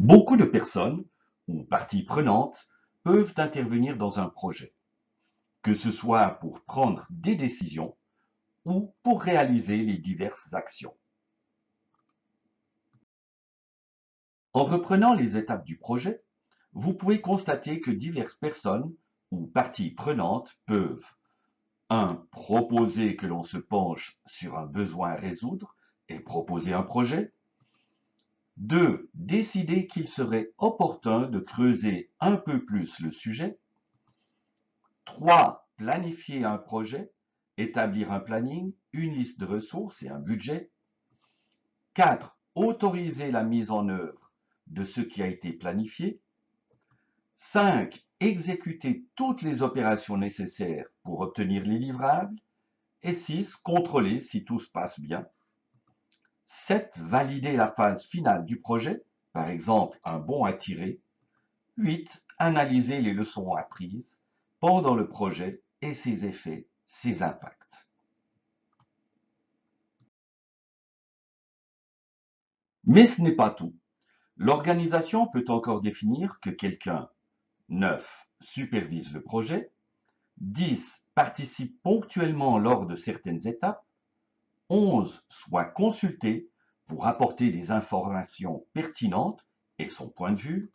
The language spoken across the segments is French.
Beaucoup de personnes ou parties prenantes peuvent intervenir dans un projet, que ce soit pour prendre des décisions ou pour réaliser les diverses actions. En reprenant les étapes du projet, vous pouvez constater que diverses personnes ou parties prenantes peuvent 1. Proposer que l'on se penche sur un besoin à résoudre et proposer un projet. 2. Décider qu'il serait opportun de creuser un peu plus le sujet. 3. Planifier un projet, établir un planning, une liste de ressources et un budget. 4. Autoriser la mise en œuvre de ce qui a été planifié. 5. Exécuter toutes les opérations nécessaires pour obtenir les livrables. Et 6. Contrôler si tout se passe bien. 7. Valider la phase finale du projet, par exemple un bon à tirer. 8. Analyser les leçons apprises pendant le projet et ses effets, ses impacts. Mais ce n'est pas tout. L'organisation peut encore définir que quelqu'un 9. Supervise le projet. 10. Participe ponctuellement lors de certaines étapes. 11. Soit consulté pour apporter des informations pertinentes et son point de vue.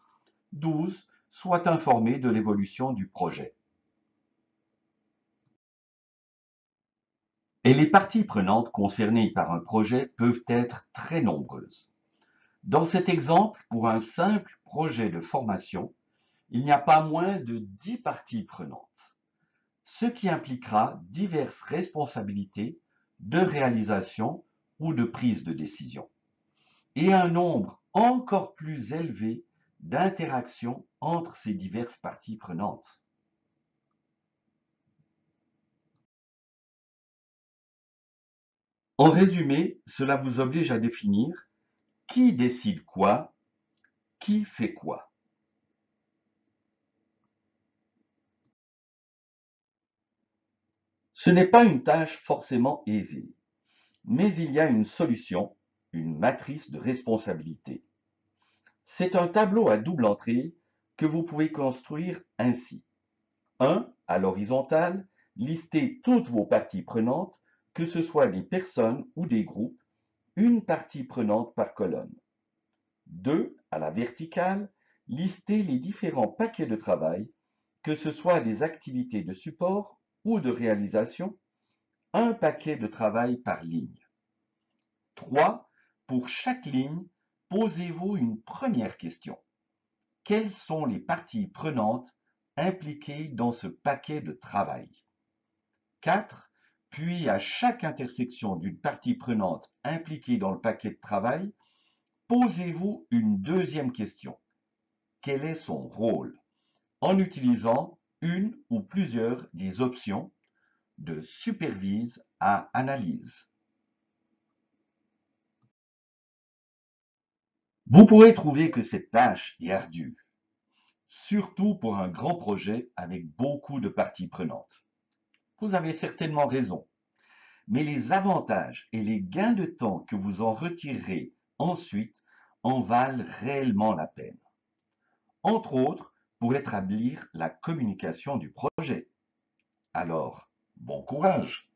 12. Soit informé de l'évolution du projet. Et les parties prenantes concernées par un projet peuvent être très nombreuses. Dans cet exemple, pour un simple projet de formation, il n'y a pas moins de 10 parties prenantes, ce qui impliquera diverses responsabilités de réalisation ou de prise de décision, et un nombre encore plus élevé d'interactions entre ces diverses parties prenantes. En résumé, cela vous oblige à définir qui décide quoi, qui fait quoi. Ce n'est pas une tâche forcément aisée, mais il y a une solution, une matrice de responsabilité. C'est un tableau à double entrée que vous pouvez construire ainsi. 1. À l'horizontale, listez toutes vos parties prenantes, que ce soit des personnes ou des groupes, une partie prenante par colonne. 2. À la verticale, listez les différents paquets de travail, que ce soit des activités de support ou de réalisation, un paquet de travail par ligne. 3. Pour chaque ligne, posez-vous une première question. Quelles sont les parties prenantes impliquées dans ce paquet de travail? 4. Puis à chaque intersection d'une partie prenante impliquée dans le paquet de travail, posez-vous une deuxième question. Quel est son rôle? En utilisant une ou plusieurs des options de supervise à analyse. Vous pourrez trouver que cette tâche est ardue, surtout pour un grand projet avec beaucoup de parties prenantes. Vous avez certainement raison, mais les avantages et les gains de temps que vous en retirerez ensuite en valent réellement la peine. Entre autres, pour établir la communication du projet. Alors, bon courage!